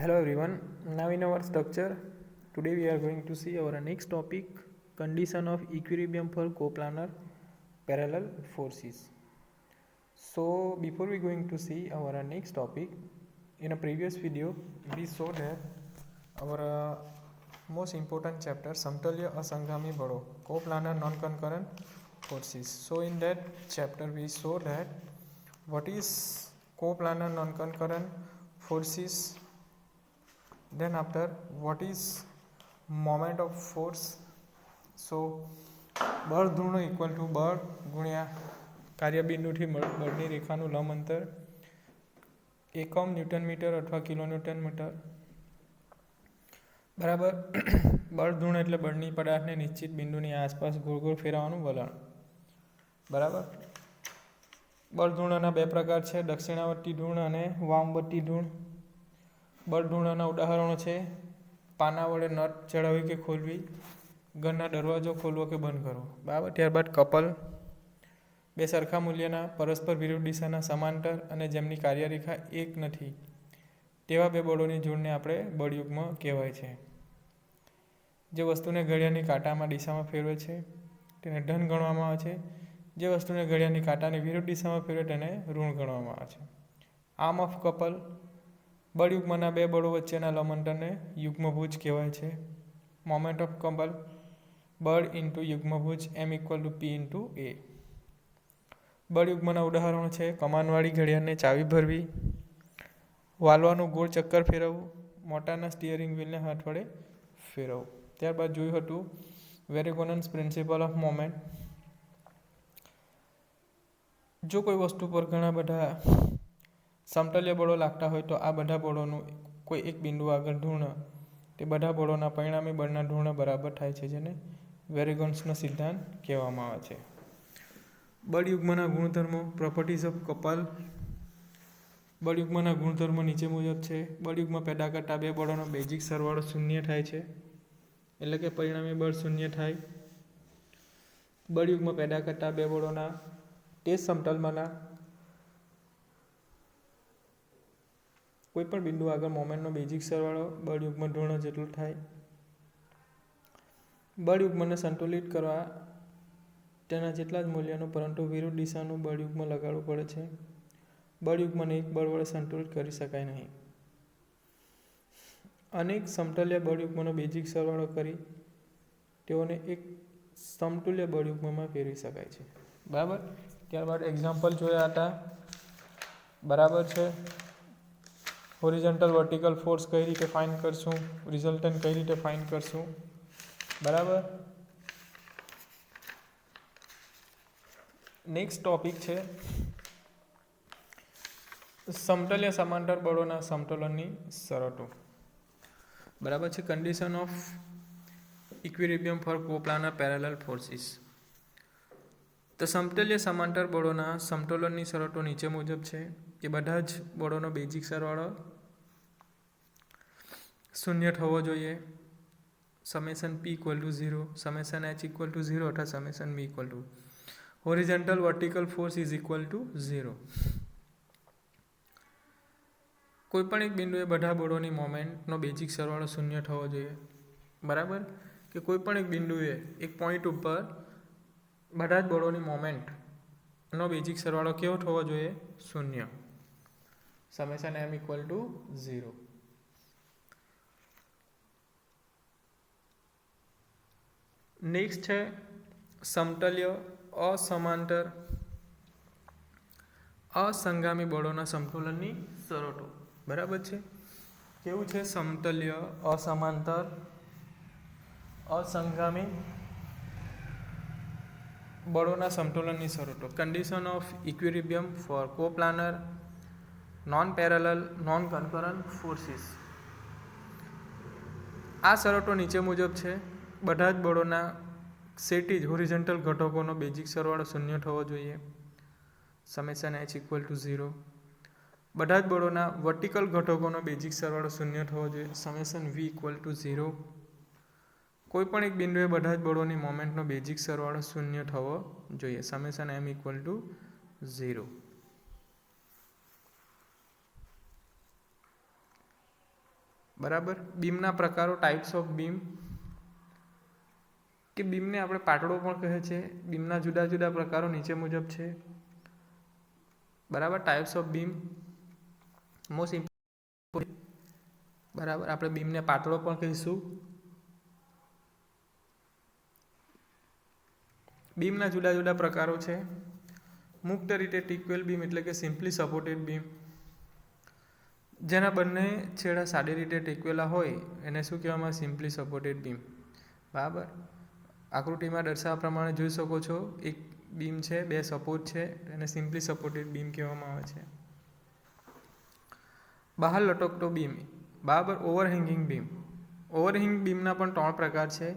Hello everyone. Now in our structure, today we are going to see our next topic, condition of equilibrium for coplanar parallel forces. So before we going to see our next topic, in a previous video we saw that our most important chapter समतुल्य असंगामी बड़ों coplanar non-concurrent forces. So in that chapter we saw that what is coplanar non-concurrent forces, then after what is moment of force. So બળ ધૂર્ણ equal to બળ ગુણ્યા કાર્યબિંદુથી બળની રેખાનું લંબ અંતર એકમ newton metre અથવા કિલો ન્યૂટન મીટર બરાબર. બળ ધૂર્ણ એટલે બળની પદાર્થને નિશ્ચિત બિંદુની આસપાસ ગોળ ગોળ ફેરવવાનું વલણ. બરાબર. બળ ધૂર્ણના બે પ્રકાર છે, દક્ષિણાવર્તી ધૂર્ણ અને વામવર્તી ધૂર્ણ. બળ ધૂર્ણના ઉદાહરણો છે પાના વડે નટ ચડાવવી કે ખોલવી, ઘરના દરવાજો ખોલવો કે બંધ કરવો. બરાબર. ત્યારબાદ કપલ, બે સરખા મૂલ્યના પરસ્પર વિરુદ્ધ દિશાના સમાંતર અને જેમની કાર્યરેખા એક નથી તેવા બે બળોની જોડને આપણે બળયુગ્મ કહેવાય છે. જે વસ્તુને ઘડિયાળની કાંટામાં દિશામાં ફેરવે છે તેને ધન ગણવામાં આવે છે. જે વસ્તુને ઘડિયાળની કાંટાની વિરુદ્ધ દિશામાં ફેરવે તેને ઋણ ગણવામાં આવે છે. આર્મ ઓફ કપલ, બળયુગ્મના બે બળો વચ્ચેના લંબ અંતરને યુગ્મભુજ કહેવાય છે. મોમેન્ટ ઓફ કપલ, બળ ઇન્ટુ યુગ્મભુજ M equal to P into A. બળયુગ્મના ઉદાહરણો છે કમાનવાળી ઘડિયાળને ચાવી ભરવી, વાલવાનું ગોળ ચક્કર ફેરવવું, મોટાના સ્ટિયરિંગ વ્હીલને હાથ વડે ફેરવવું. ત્યારબાદ જોયું હતું વેરેગોનન્સ પ્રિન્સિપલ ઓફ મોમેન્ટ. જો કોઈ વસ્તુ પર ઘણા બધા સમતલ્ય બળો લાગતા હોય તો આ બધા બળોનું કોઈ એક બિંદુ આગળ ધૂર્ણ તે બધા બળોના પરિણામી બળના ધૂર્ણ બરાબર થાય છે, જેને વેરેગોન્સનો સિદ્ધાંત કહેવામાં આવે છે. બળયુગ્મના ગુણધર્મો, પ્રોપર્ટીઝ ઓફ કપલ. બળયુગ્મના ગુણધર્મો નીચે મુજબ છે. બળયુગ્મ પેદા કરતા બે બળોનો બેઝિક સરવાળો શૂન્ય થાય છે, એટલે કે પરિણામી બળ શૂન્ય થાય. બળયુગ્મ પેદા કરતા બે બળોના તે સમતલમાંના કોઈ પણ બિંદુ આગળ મોમેન્ટનો બેઝિક સરવાળો બળયુગ્મ ધૂર્ણ જેટલો થાય. બળયુગ્મને સંતુલિત કરવા તેના જેટલા જ મૂલ્યનું પરંતુ વિરુદ્ધ દિશાનું બળયુગ્મ લગાડવું પડે છે. બળયુગ્મને એક બળ વડે સંતુલિત કરી શકાય નહીં. અનેક સમતલ્ય બળયુગ્મનો બેઝિક સરવાળો કરી તેઓને એક સમતુલ્ય બળયુગ્મમાં ફેરવી શકાય છે. બરાબર. ત્યારબાદ એક્ઝામ્પલ જોયા હતા. બરાબર છે. હોરિઝોન્ટલ વર્ટિકલ ફોર્સ કઈ રીતે ફાઇન્ડ કરશું, રિઝલ્ટન્ટ કઈ રીતે ફાઇન્ડ કરશું. બરાબર. નેક્સ્ટ ટોપિક છે સમતલ્ય સમાંતર બળોના સમતોલનની શરતો. બરાબર છે. Condition of equilibrium for coplanar parallel forces. તો સમતલ્ય સમાંતર બળોના સમતોલનની શરતો નીચે મુજબ છે કે બધા જ બળોનો બેઝિક સરવાળો શૂન્ય થવો જોઈએ. Summation P equal to 0, summation H equal to 0 અથવા summation B equal to horizontal vertical force is equal to 0. કોઈપણ એક બિંદુએ બધા બળોની મોમેન્ટનો બેઝિક સરવાળો શૂન્ય થવો જોઈએ. બરાબર. કે કોઈપણ એક બિંદુએ એક પોઈન્ટ ઉપર બધા જ બળોની મોમેન્ટનો બેઝિક સરવાળો કેવો થવો જોઈએ? શૂન્ય. Summation M equal to 0. Next છે સમતલ્ય અસમાંતર અસંગામી બળોના સમતોલનની શરતો. બરાબર છે. કેવું છે? સમતલ્ય અસમાંતર અસંગામી બળોના સમતોલનની શરતો. Condition of equilibrium for coplanar non parallel non concurrent forces. આ શરતો નીચે મુજબ છે. બધા જ બળોના ક્ષિતિજ હોરિઝોન્ટલ ઘટકોનો બેઝિક સરવાળો શૂન્ય થવો જોઈએ. Summation H equal to 0. બધા જ બળોના વર્ટિકલ ઘટકોનો બેઝિક સરવાળો શૂન્ય થવો જોઈએ. Summation V equal to 0. કોઈપણ એક બિંદુએ બધા જ બળોની મોમેન્ટનો બેઝિક સરવાળો શૂન્ય થવો જોઈએ. Summation M equal to 0. બરાબર. બીમના પ્રકારો, ટાઈપ્સ ઓફ બીમ, કે બીમને આપણે પાટડો પણ કહે છે. બીમના જુદા જુદા પ્રકારો નીચે મુજબ છે. બરાબર. Types of beam, most important. બરાબર. આપણે બીમને પાતળો પણ કહીશું. બીમના જુદા જુદા પ્રકારો છે. મુક્ત રીતે ટીકવેલ બીમ એટલે કે સિમ્પલી સપોર્ટેડ બીમ, જેના બંને છેડા સાદી રીતે ટેકવેલા હોય એને શું કહેવામાં? Simply supported beam. બરાબર. આકૃતિમાં દર્શાવ્યા પ્રમાણે જોઈ શકો છો, એક બીમ છે, બે સપોર્ટ છે, એને સિમ્પલી સપોર્ટેડ બીમ કહેવામાં આવે છે. બહાર લટકતો બીમ, બરાબર. ઓવરહેંગિંગ બીમ. ઓવરહેંગ બીમના પણ 3 પ્રકાર છે.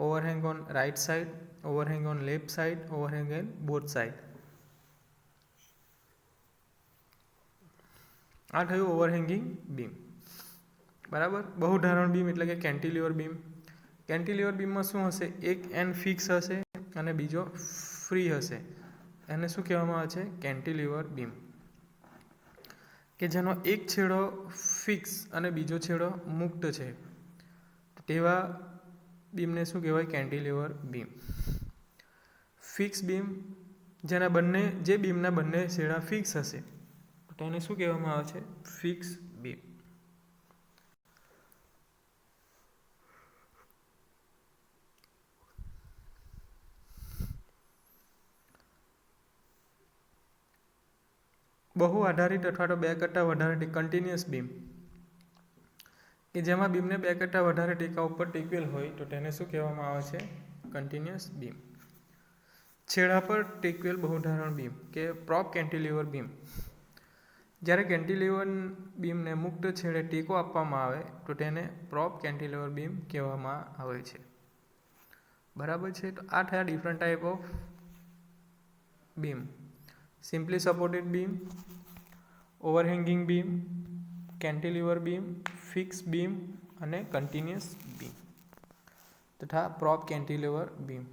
Overhang on right side, overhang on left side, overhang on both side. આ થયું ઓવરહેંગિંગ બીમ. બરાબર. બહુધારણ બીમ એટલે કે કેન્ટિલીવર બીમ. કેન્ટિલીવર બીમમાં શું હશે? એક એન્ડ ફિક્સ હશે અને બીજો ફ્રી હશે. એને શું કહેવામાં આવે છે? Cantilever beam. કે જેનો એક છેડો ફિક્સ અને બીજો છેડો મુક્ત છે, તેવા બીમને શું કહેવાય? Cantilever beam. ફિક્સ બીમ, જે બીમના બંને છેડા ફિક્સ હશે તેને શું કહેવામાં આવે છે? Fix beam. બહુ આધારિત અથવા તો 2 કરતાં વધારે કન્ટિન્યુઅસ બીમ, કે જેમાં બીમને 2 કરતાં વધારે ટેકા ઉપર ટેકવેલ હોય તો તેને શું કહેવામાં આવે છે? Continuous beam. છેડા પર ટેકવેલ બહુધારણ બીમ કે પ્રોપ કેન્ટિલીવર બીમ. જ્યારે કેન્ટિલીવર બીમને મુક્ત છેડે ટેકો આપવામાં આવે તો તેને પ્રોપ કેન્ટિલીવર બીમ કહેવામાં આવે છે. બરાબર છે. તો આ થયા different type of beam. Simply supported beam, overhanging beam, cantilever beam, fix beam અને કન્ટિન્યુઅસ બીમ તથા prop cantilever beam.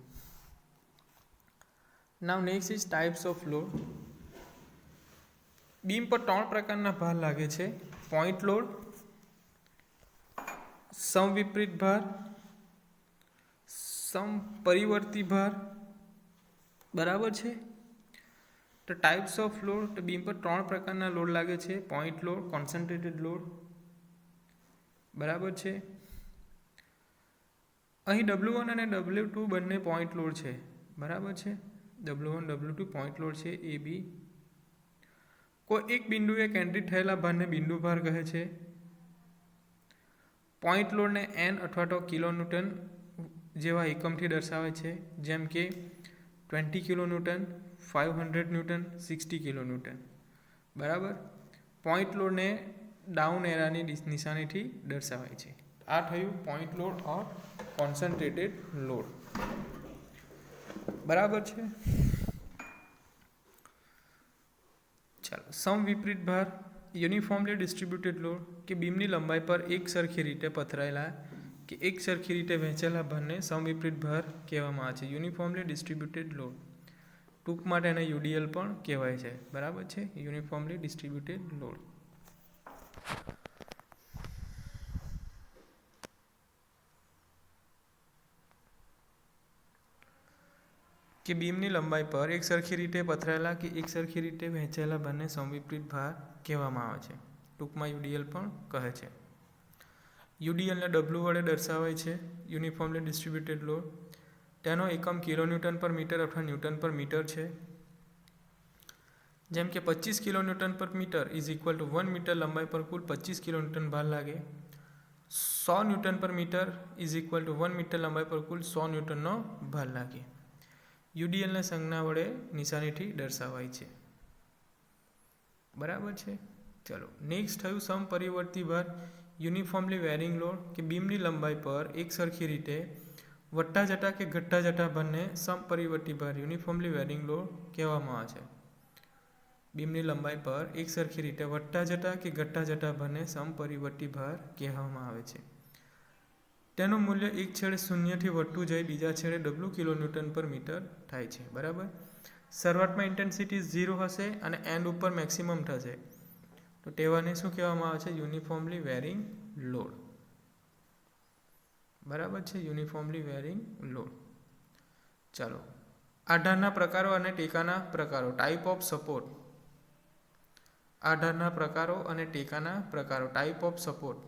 Now next is types of load. Beam પર 3 પ્રકારના ભાર લાગે છે. પોઈન્ટ લોડ, સમવિપરીત ભાર, સમપરિવર્તી ભાર. બરાબર છે. તો ટાઈપ્સ ઓફ લોડ, તો બીમ પર 3 પ્રકારના લોડ લાગે છે. Point load, concentrated load. બરાબર છે. અહીં W1 અને W2 બંને પોઈન્ટ લોડ છે. બરાબર છે. W1 W2 પોઈન્ટ લોડ છે. એ બી. કોઈ એક બિંદુએ કેન્દ્રિત થયેલા ભારને બિંદુ ભાર કહે છે. પોઈન્ટ લોડને N અથવા તો કિલોન્યુટન જેવા એકમથી દર્શાવે છે, જેમ કે 20 કિલોન્યુટન, 500 ન્યૂટન, 60 કિલોન્યુટન. બરાબર. પોઈન્ટ લોડને ડાઉન એરાની નિશાનીથી દર્શાવાય છે. આ થયું પોઈન્ટ લોડ ઓર કોન્સન્ટ્રેટેડ લોડ. બરાબર છે. ચાલો, સમવિપરીત ભાર, યુનિફોર્મલી ડિસ્ટ્રીબ્યુટેડ લોડ, કે બીમની લંબાઈ પર એક સરખી રીતે પથરાયેલા કે એક સરખી રીતે વહેંચેલા ભારને સમવિપરીત ભાર કહેવામાં આવે છે. Uniformly distributed load. ટૂંકમાં તેને UDL પણ કહેવાય છે. બરાબર છે. Uniformly distributed load. કે બીમની લંબાઈ પર એક સરખી રીતે પથરાયેલા કે એક સરખી રીતે વહેંચાયેલા ભારને સમવિપરીત ભાર કહેવામાં આવે છે. ટૂંકમાં UDL પણ કહે છે. UDLને W વડે દર્શાવાય છે. Uniformly distributed load. તેનો એકમ કિલોન્યુટન પર મીટર અથવા ન્યૂટન પર મીટર છે. જેમ કે 25 kilonewton per metre is equal to 1 metre લંબાઈ પર કુલ 25 કિલોન્યુટન ભાર લાગે. 100 newton per metre is equal to 1 metre લંબાઈ પર કુલ 100 ન્યૂટનનો ભાર લાગે. UDLને સંજ્ઞા વડે નિશાનીથી દર્શાવાય છે. બરાબર છે. ચલો, નેક્સ્ટ થયું સમપરિવર્તી ભાર, યુનિફોર્મલી વેરિંગ લોડ, કે બીમની લંબાઈ પર એક સરખી રીતે વધતા જતા કે ઘટતા જતા ભારને સમપરિવર્તી ભાર, યુનિફોર્મલી વેરિંગ લોડ કહેવામાં આવે છે. બીમની લંબાઈ પર એક સરખી રીતે વધતા જતા કે ઘટતા જતા ભારને સમપરિવર્તી ભાર કહેવામાં આવે છે. તેનું મૂલ્ય એક છેડે શૂન્યથી વધતું જાય, બીજા છેડે W કિલોન્યુટન પર મીટર થાય છે. બરાબર. શરૂઆતમાં ઇન્ટેન્સિટી 0 હશે અને એન્ડ ઉપર મેક્સિમમ થશે. તો તેવાને શું કહેવામાં આવે છે? Uniformly varying load. બરાબર છે, યુનિફોર્મલી વેરિંગ લોડ. ચાલો, આધારના પ્રકારો અને ટેકાના પ્રકારો. Type of support. આધારના પ્રકારો અને ટેકાના પ્રકારો. Type of support.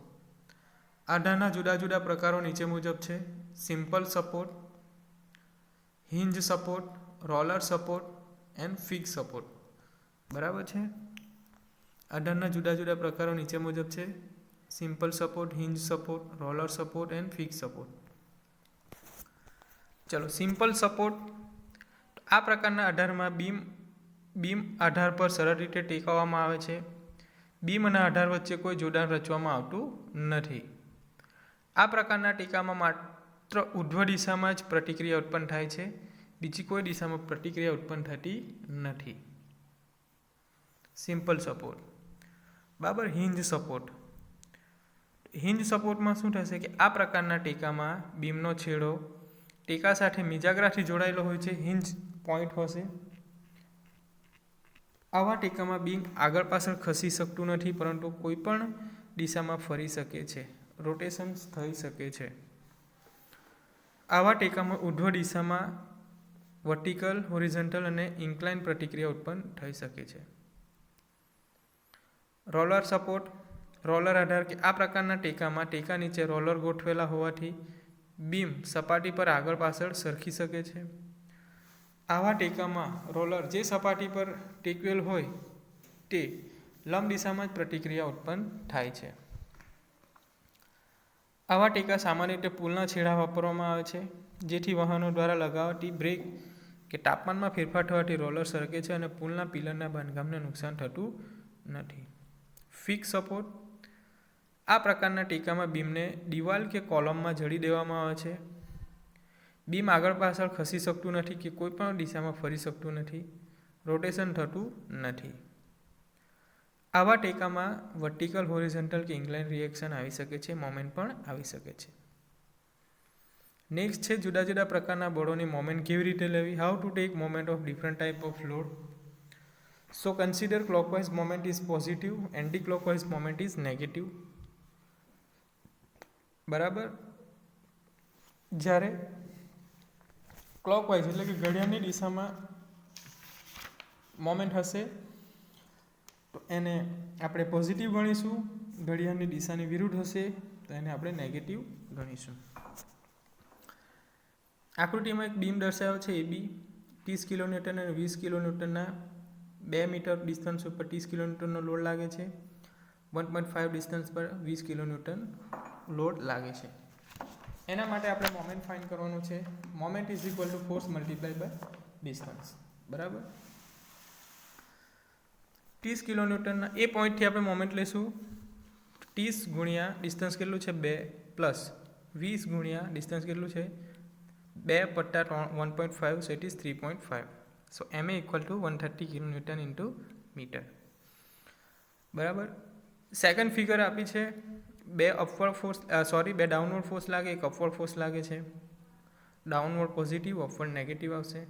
આધારના જુદા જુદા પ્રકારો નીચે મુજબ છે: simple support, hinge support, roller support and fix support. બરાબર છે. આધારના જુદા જુદા પ્રકારો નીચે મુજબ છે: simple support, hinge support, roller support and fix support. ચલો, સિમ્પલ સપોર્ટ. આ પ્રકારના આધારમાં બીમ આધાર પર સરળ રીતે ટેકવવામાં આવે છે. બીમ અને આધાર વચ્ચે કોઈ જોડાણ રચવામાં આવતું નથી. આ પ્રકારના ટેકામાં માત્ર ઉર્ધ્વ દિશામાં જ પ્રતિક્રિયા ઉત્પન્ન થાય છે, બીજી કોઈ દિશામાં પ્રતિક્રિયા ઉત્પન્ન થતી નથી. Simple support. બરાબર. Hinge support. હિન્જ સપોર્ટમાં શું થશે કે આ પ્રકારના ટેકામાં બીમનો છેડો ટેકા સાથે મિજાગરાથી જોડાયેલો હોય છે. હિન્જ પોઈન્ટ હશે. આવા ટેકામાં બીમ આગળ પાછળ ખસી શકતું નથી, પરંતુ કોઈ પણ દિશામાં ફરી શકે છે, રોટેશન થઈ શકે છે. આવા ટેકામાં ઉર્ધ્વ દિશામાં વર્ટિકલ, હોરિઝોન્ટલ અને ઇન્ક્લાઇન પ્રતિક્રિયા ઉત્પન્ન થઈ શકે છે. Roller support. રોલર આધાર કે આ પ્રકારના ટેકામાં ટેકા નીચે રોલર ગોઠવેલા હોવાથી બીમ સપાટી પર આગળ પાછળ સરકી શકે છે. આવા ટેકામાં રોલર જે સપાટી પર ટેકવેલ હોય તે લંબ દિશામાં જ પ્રતિક્રિયા ઉત્પન્ન થાય છે. આવા ટેકા સામાન્ય રીતે પુલના છેડા વાપરવામાં આવે છે, જેથી વાહનો દ્વારા લગાવાતી બ્રેક કે તાપમાનમાં ફેરફાર થવાથી રોલર સરકે છે અને પુલના પિલરના બાંધકામને નુકસાન થતું નથી. Fix support. આ પ્રકારના ટેકામાં બીમને દિવાલ કે કોલમમાં જડી દેવામાં આવે છે. બીમ આગળ પાછળ ખસી શકતું નથી કે કોઈ પણ દિશામાં ફરી શકતું નથી, રોટેશન થતું નથી. આવા ટેકામાં વર્ટિકલ, હોરિઝોન્ટલ કે ઇન્ક્લાઇન રિએક્શન આવી શકે છે, મોમેન્ટ પણ આવી શકે છે. નેક્સ્ટ છે જુદા જુદા પ્રકારના બળોની મોમેન્ટ કેવી રીતે લેવી. How to take moment of different type off load. So consider clockwise moment is positive, anti clockwise moment is negative. બરાબર. જ્યારે ક્લોકવાઇઝ એટલે કે ઘડિયાળની દિશામાં મોમેન્ટ હશે તો એને આપણે પોઝિટિવ ગણીશું. ઘડિયાળની દિશાની વિરુદ્ધ હશે તો એને આપણે નેગેટિવ ગણીશું. આકૃતિમાં એક બીમ દર્શાવ્યો છે AB. 30 કિલોન્યુટન અને 20 કિલોન્યુટનના 2 મીટર ડિસ્ટન્સ ઉપર 30 કિલોન્યુટનનો લોડ લાગે છે. 1.5 ડિસ્ટન્સ પર 20 કિલોન્યુટન લોડ લાગે છે. એના માટે આપણે મોમેન્ટ ફાઇન્ડ કરવાનું છે. Moment is equal to force multiply by distance. બરાબર. 30 કિલોન્યુટનના એ પોઈન્ટથી આપણે મોમેન્ટ લઈશું. 30 ગુણ્યા ડિસ્ટન્સ કેટલું છે 2 પ્લસ 20 ગુણ્યા ડિસ્ટન્સ કેટલું છે 2 વત્તા 1.5, સો ઇટ ઇઝ 3.5. સો MA equal to 130 kilonewton into metre. બરાબર. સેકન્ડ ફિગર આપી છે. બે ડાઉનવર્ડ ફોર્સ લાગે, એક અપવર્ડ ફોર્સ લાગે છે. ડાઉનવર્ડ પોઝિટિવ, અપવર્ડ નેગેટિવ આવશે.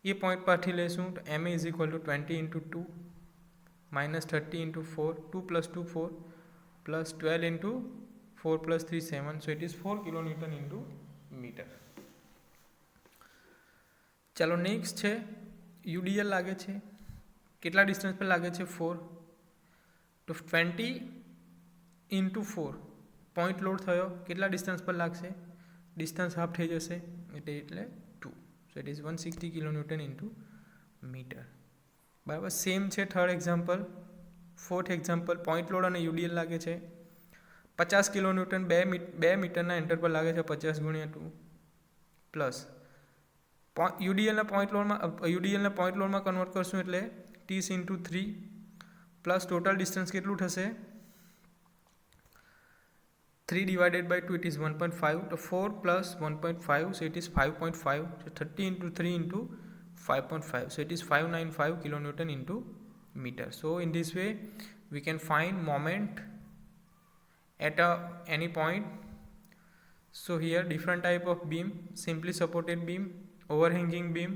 એ પોઈન્ટ પરથી લઈશું તો MA is equal to 20 into 2 minus 30 into 4, 2 plus 2 4 plus 12 into 4 plus 3 7, so it is 4 kilonewton into metre. ચાલો નેક્સ્ટ છે UDL લાગે છે. કેટલા ડિસ્ટન્સ પર લાગે છે 4, તો 20 ઇન્ટુ 4 પોઈન્ટ લોડ થયો, કેટલા ડિસ્ટન્સ પર લાગશે, ડિસ્ટન્સ હાફ થઈ જશે એટલે 2, so it is 160 kilonewton into metre. બરાબર. સેમ છે third example. Fourth example point load અને UDL લાગે છે 50 કિલોન્યુટન 2 મીટરના એન્ટર પર લાગે છે 50 ગુણ્યા 2 પ્લસ UDLના પોઈન્ટ લોડમાં કન્વર્ટ કરશું એટલે 30 ઇન્ટુ 3 પ્લસ ટોટલ ડિસ્ટન્સ કેટલું થશે 3 divided by 2, it is 1.5. So 4 plus 1.5, so it is 5.5. So 30 into 3 into 5.5. So it is 595 kilonewton into meter. So in this way, we can find moment at any point. So here different type of beam: simply supported beam, overhanging beam,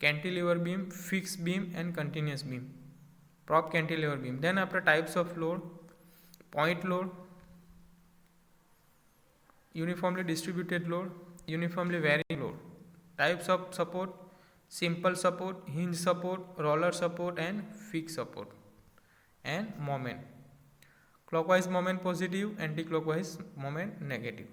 cantilever beam, fixed beam and continuous beam. prop cantilever beam. Then after types of load, point load, uniformly distributed load, uniformly varying load. Types of support: simple support, hinge support, roller support, and fixed support. And moment: clockwise moment positive, anti-clockwise moment negative.